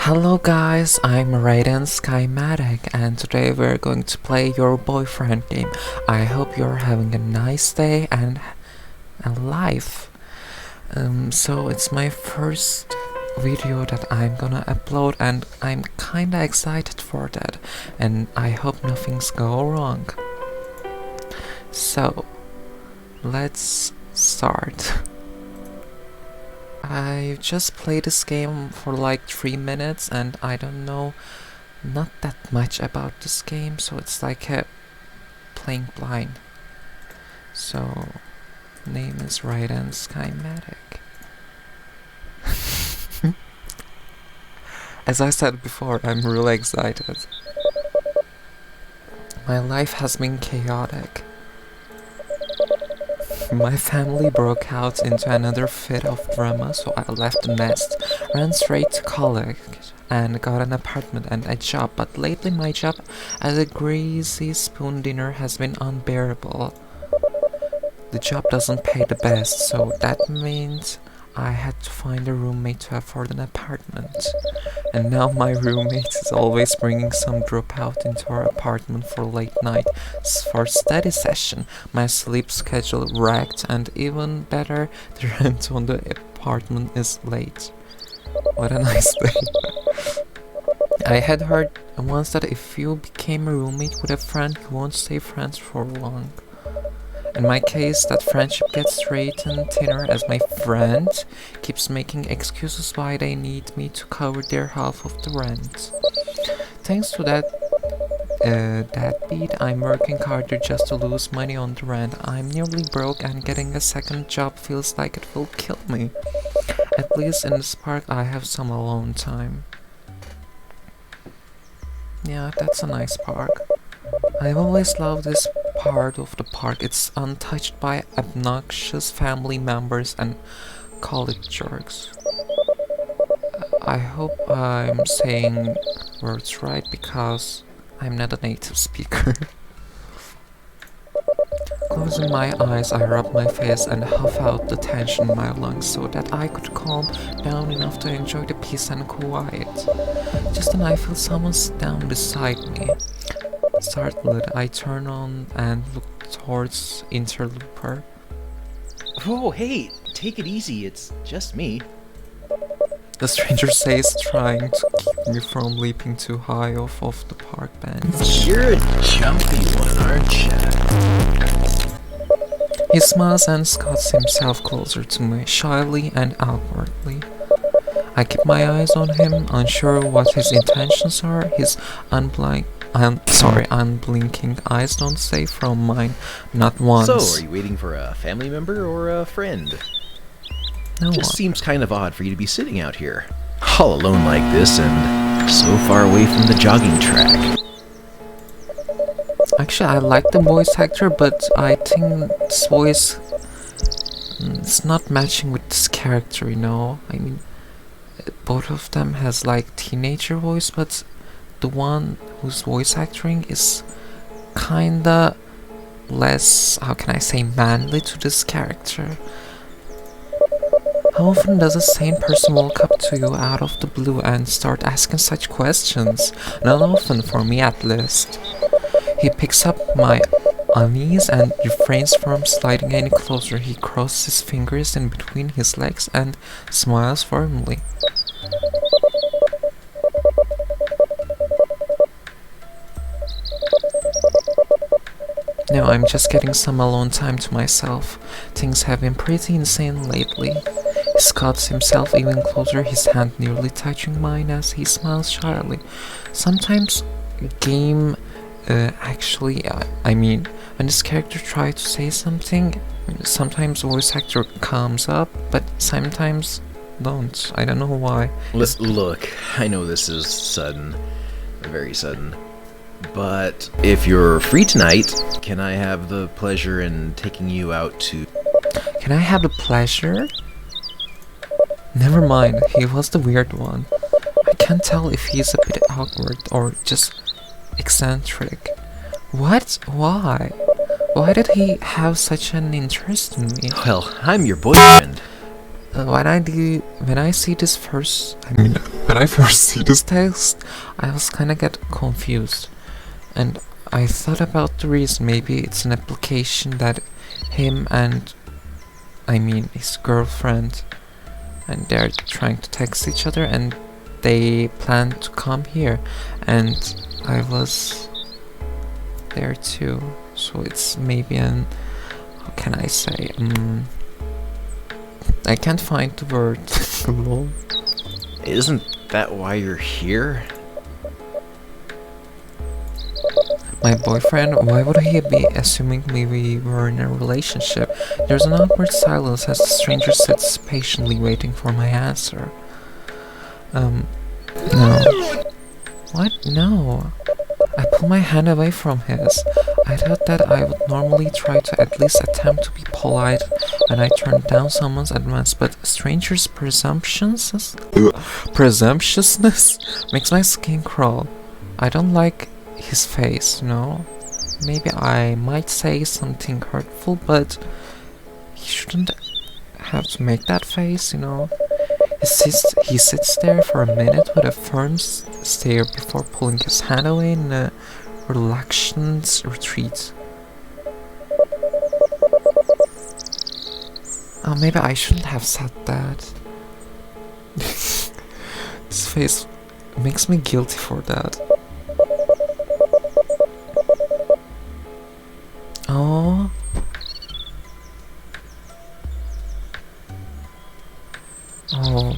Hello guys, I'm Raiden Skymatic and today we're going to play your boyfriend game. I hope you're having a nice day and a life. So it's my first video that I'm gonna upload and I'm kinda excited for that and I hope nothing's go wrong. So let's start. I just played this game for like 3 minutes and I don't know not that much about this game, so it's like playing blind. So name is Raiden Skymatic. As I said before, I'm really excited. My life has been chaotic. My family broke out into another fit of drama, so I left the nest, ran straight to college, and got an apartment and a job, but lately my job as a greasy spoon dinner has been unbearable. The job doesn't pay the best, so that means I had to find a roommate to afford an apartment. And now my roommate is always bringing some dropout into our apartment for late night for study session. My sleep schedule wrecked, and even better, the rent on the apartment is late. What a nice day. I had heard once that if you became a roommate with a friend, you won't stay friends for long. In my case, that friendship gets straightened thinner as my friend keeps making excuses why they need me to cover their half of the rent. Thanks to that beat, I'm working harder just to lose money on the rent. I'm nearly broke and getting a second job feels like it will kill me. At least in this park I have some alone time. Yeah, that's a nice park. I've always loved this part of the park. It's untouched by obnoxious family members and college jerks. I hope I'm saying words right because I'm not a native speaker. Closing my eyes, I rub my face and huff out the tension in my lungs so that I could calm down enough to enjoy the peace and quiet. Just then I feel someone sit down beside me. Startled, I turn on and look towards Interlooper. Oh, hey, take it easy, it's just me. The stranger says, trying to keep me from leaping too high off of the park bench. You're a jumpy one, aren't you? He smiles and scuds himself closer to me, shyly and awkwardly. I keep my eyes on him, unsure what his intentions are. His unblinking eyes don't stay from mine, not once. So, are you waiting for a family member or a friend? No Just one. seems kind of odd for you to be sitting out here, all alone like this and so far away from the jogging track. Actually, I like the voice actor, but I think this voice it's not matching with this character, you know? I mean, both of them has like teenager voice, but the one who's voice acting is kinda less, how can I say, manly to this character. How often does a sane person walk up to you out of the blue and start asking such questions? Not often, for me at least. He picks up my unease and refrains from sliding any closer. He crosses his fingers in between his legs and smiles firmly. No, I'm just getting some alone time to myself. Things have been pretty insane lately. He scuds himself even closer, his hand nearly touching mine as he smiles shyly. Sometimes game when this character tries to say something, sometimes voice actor comes up, but sometimes don't. I don't know why. Look, I know this is sudden, very sudden, but if you're free tonight, can I have the pleasure in taking you out to... Can I have the pleasure? Never mind, he was the weird one. I can't tell if he's a bit awkward or just eccentric. What? Why? Why did he have such an interest in me? Well, I'm your boyfriend. when I see this first, I mean, when I first see this text, I was kind of get confused, and I thought about the reason. Maybe it's an application that him and, I mean, his girlfriend, and they're trying to text each other, and they plan to come here, and I was there too. So it's maybe an, how can I say, I can't find the word. Lol. Isn't that why you're here? My boyfriend? Why would he be assuming we were in a relationship? There's an awkward silence as the stranger sits patiently waiting for my answer. No. What? No. I pull my hand away from his. I thought that I would normally try to at least attempt to be polite when I turn down someone's advance, but a stranger's presumptuousness makes my skin crawl. I don't like his face, Maybe I might say something hurtful, but he shouldn't have to make that face, He sits there for a minute with a firm stare before pulling his hand away in a reluctant retreat. Oh, maybe I shouldn't have said that. His face makes me guilty for that. Oh. Oh.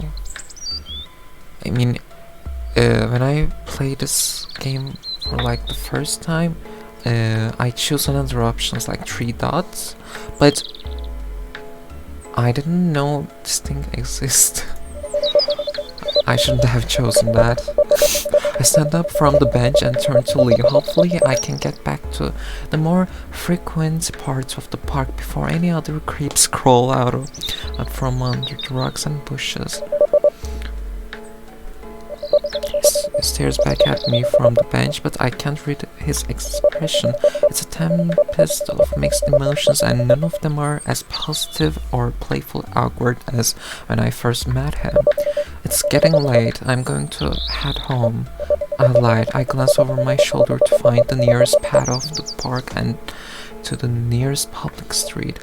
I mean, when I play this game for like the first time, I choose another options like 3 dots, but I didn't know this thing exists. I shouldn't have chosen that. I stand up from the bench and turn to leave. Hopefully I can get back to the more frequent parts of the park before any other creeps crawl out from under the rocks and bushes. He stares back at me from the bench, but I can't read his expression. It's a tempest of mixed emotions, and none of them are as positive or playful awkward as when I first met him. It's getting late. I'm going to head home. I lied. I glance over my shoulder to find the nearest path of the park and to the nearest public street.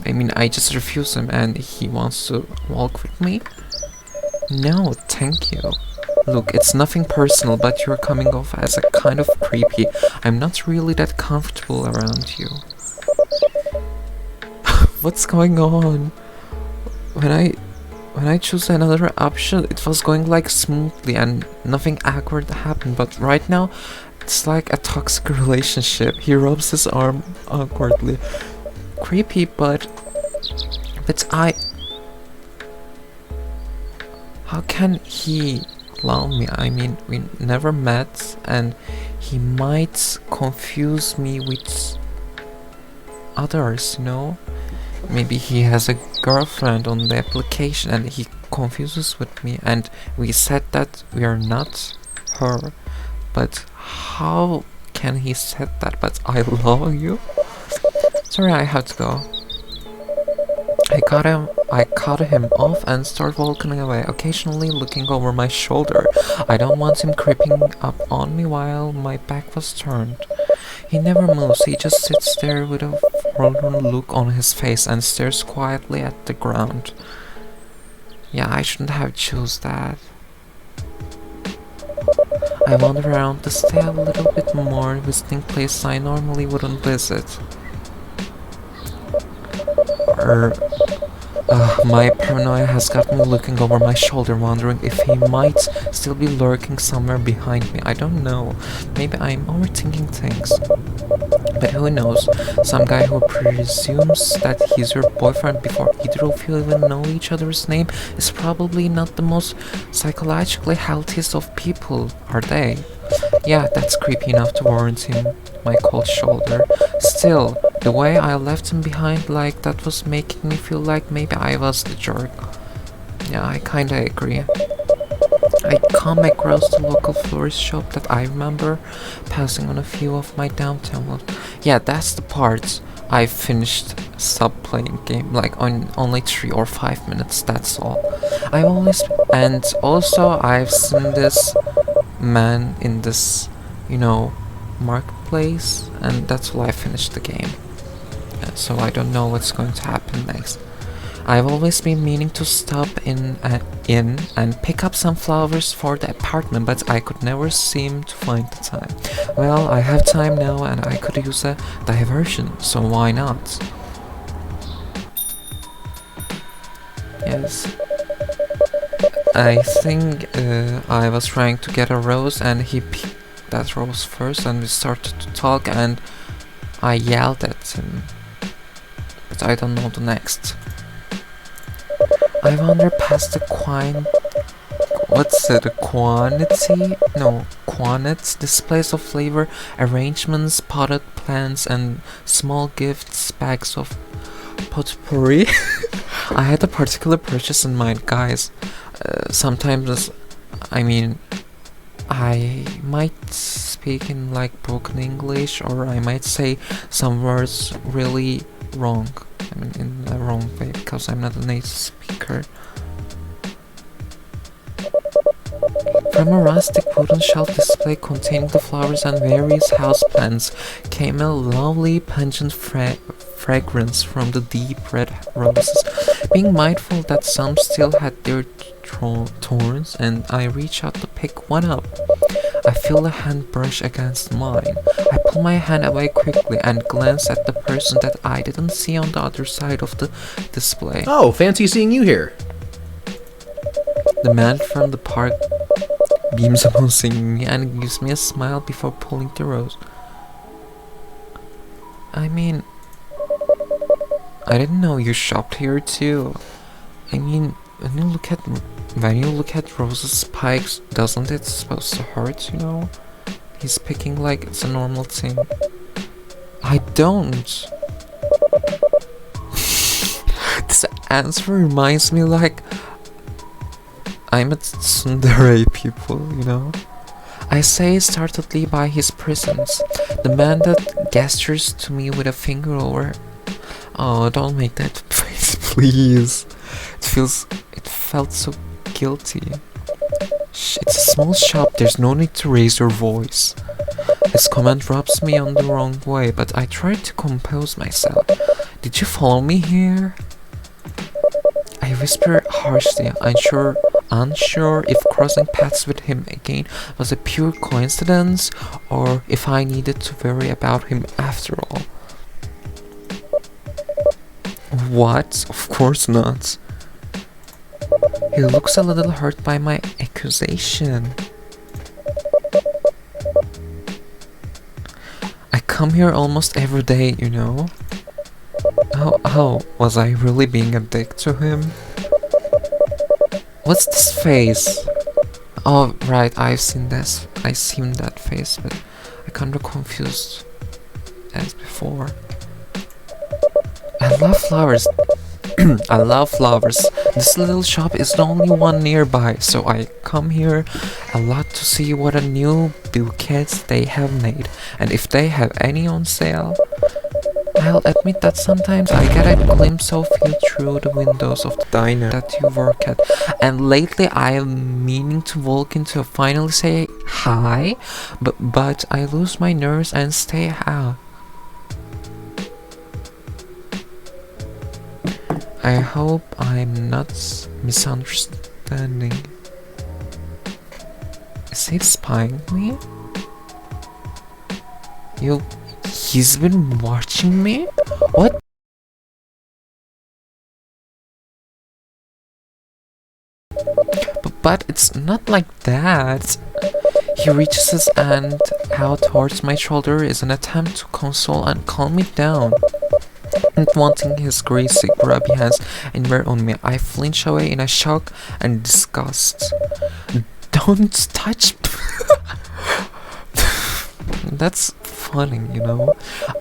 I mean, I just refuse him and he wants to walk with me? No, thank you. Look, it's nothing personal, but you're coming off as a kind of creepy. I'm not really that comfortable around you. What's going on? When I chose another option, it was going like smoothly and nothing awkward happened, but right now it's like a toxic relationship. He rubs his arm awkwardly. Creepy, but how can he allow me? I mean, we never met and he might confuse me with others, Maybe he has a girlfriend on the application and he confuses with me, and we said that we are not her. But how can he said that? But I love you? Sorry, I have to go. I cut him off and start walking away, occasionally looking over my shoulder. I don't want him creeping up on me while my back was turned. He never moves, he just sits there with a forlorn look on his face and stares quietly at the ground. Yeah, I shouldn't have chose that. I wander around to stay a little bit more, visiting places I normally wouldn't visit. My paranoia has got me looking over my shoulder, wondering if he might still be lurking somewhere behind me. I don't know. Maybe I'm overthinking things. But who knows? Some guy who presumes that he's your boyfriend before either of you even know each other's name is probably not the most psychologically healthiest of people, are they? Yeah, that's creepy enough to warrant him my cold shoulder. Still, the way I left him behind like that was making me feel like maybe I was the jerk. Yeah, I kinda agree. I come across the local florist shop that I remember passing on a few of my downtown walks. Yeah, that's the part I finished stop playing game like on only 3 or 5 minutes. That's all. I always and also I've seen this man in this, you know, marketplace, and that's why I finished the game. So I don't know what's going to happen next. I've always been meaning to stop in and pick up some flowers for the apartment, but I could never seem to find the time. Well, I have time now and I could use a diversion, so why not? Yes. I think I was trying to get a rose and he picked that rose first and we started to talk and I yelled at him. But I don't know the next. I wander past the quantity displays of flavor, arrangements, potted plants, and small gifts, bags of potpourri. I had a particular purchase in mind, guys. Sometimes, I mean, I might speak in like broken English, or I might say some words really wrong. I mean, in the wrong way, because I'm not a native speaker. From a rustic wooden shelf display containing the flowers and various houseplants came a lovely pungent fragrance from the deep red roses. Being mindful that some still had their thorns, and I reach out to pick one up. I feel a hand brush against mine. I pull my hand away quickly and glance at the person that I didn't see on the other side of the display. Oh, fancy seeing you here. The man from the park beams upon seeing me and gives me a smile before pulling the rose. I mean, I didn't know you shopped here too. I mean, when you look at Rose's spikes, doesn't it supposed to hurt, you know? He's picking like it's a normal thing. I don't. This answer reminds me like I'm a tsundere people, you know? I say startledly by his presence. The man that gestures to me with a finger over. Oh, don't make that face, please. It felt so guilty. Shh, it's a small shop, there's no need to raise your voice. His comment rubs me on the wrong way, but I try to compose myself. Did you follow me here? I whisper harshly, unsure if crossing paths with him again was a pure coincidence, or if I needed to worry about him after all. What? Of course not. He looks a little hurt by my accusation. I come here almost every day, you know. How was I really being a dick to him? What's this face? Oh, right, I've seen that face, but I kinda confused as before. I love flowers. I love flowers. This little shop is the only one nearby, so I come here a lot to see what a new bouquets they have made, and if they have any on sale. I'll admit that sometimes I get a glimpse of you through the windows of the diner that you work at, and lately I am meaning to walk in to finally say hi, but I lose my nerves and stay out. I hope I'm not misunderstanding. Is he spying me? He's been watching me? What? But it's not like that. He reaches his hand out towards my shoulder in an attempt to console and calm me down. And wanting his greasy, grubby hands anywhere on me, I flinch away in a shock and disgust. Don't touch me. That's funny, you know.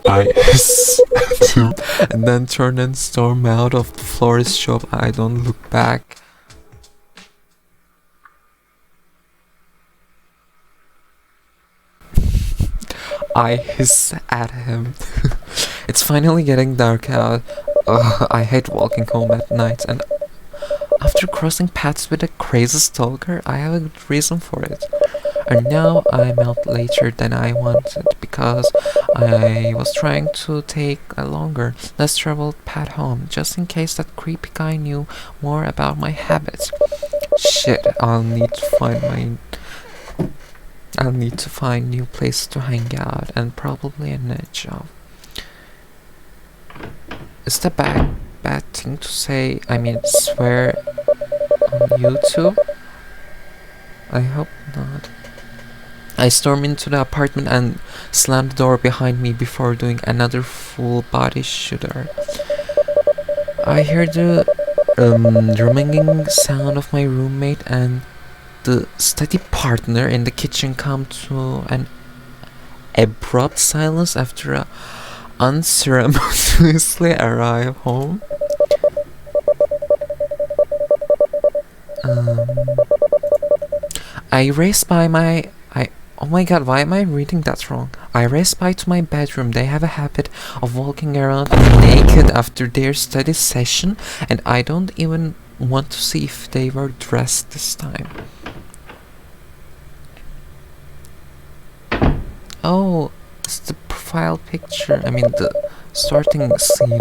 I hiss at him and then turn and storm out of the florist shop. I don't look back. I hiss at him It's finally getting dark out. I hate walking home at night, and after crossing paths with a crazy stalker, I have a good reason for it. And now I'm out later than I wanted because I was trying to take a longer, less traveled path home, just in case that creepy guy knew more about my habits. Shit, I'll need to find new places to hang out and probably a new job. Is that bad thing to say? I mean, swear on YouTube? I hope not. I storm into the apartment and slam the door behind me before doing another full body shooter. I hear the drumming sound of my roommate and the steady partner in the kitchen come to an abrupt silence after I unceremoniously arrive home. I race by my... Oh my god, why am I reading that wrong? I race by to my bedroom. They have a habit of walking around naked after their study session, and I don't even want to see if they were dressed this time. Oh, it's the profile picture. I mean, the starting scene.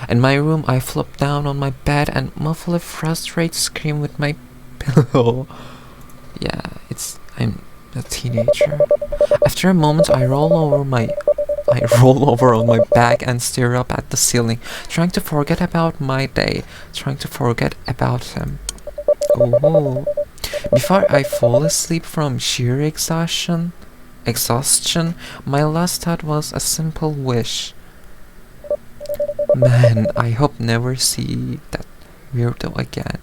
In my room, I flop down on my bed and muffle a frustrated scream with my pillow. Yeah, I'm a teenager. After a moment, I roll over on my back and stare up at the ceiling, trying to forget about my day, trying to forget about him. Ooh. Before I fall asleep from sheer exhaustion, my last thought was a simple wish. Man, I hope never see that weirdo again.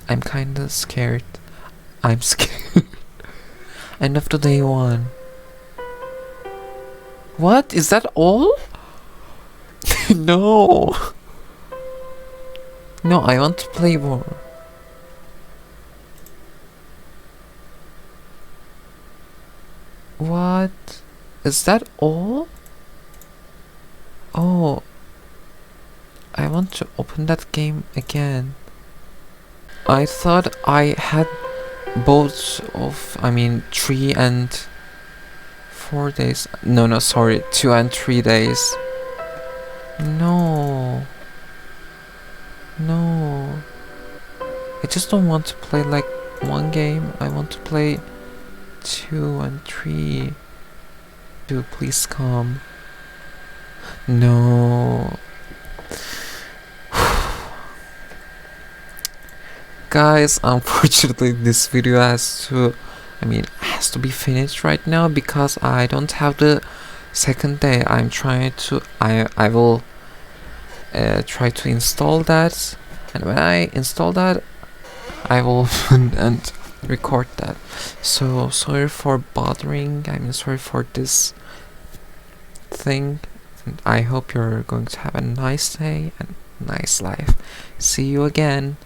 I'm kinda scared. I'm scared. End of the day one. What? Is that all? No. No, I want to play more. What? Is that all? Oh. I want to open that game again. I thought I had both of, 3 and 4 days. No, sorry, 2 and 3 days. No. I just don't want to play like one game. I want to play 2 and 3. Dude, please come. No. Guys, unfortunately this video has to be finished right now because I don't have the second day. I will try to install that, and when I install that I will and record that. So sorry for bothering, sorry for this thing, and I hope you're going to have a nice day and nice life. See you again.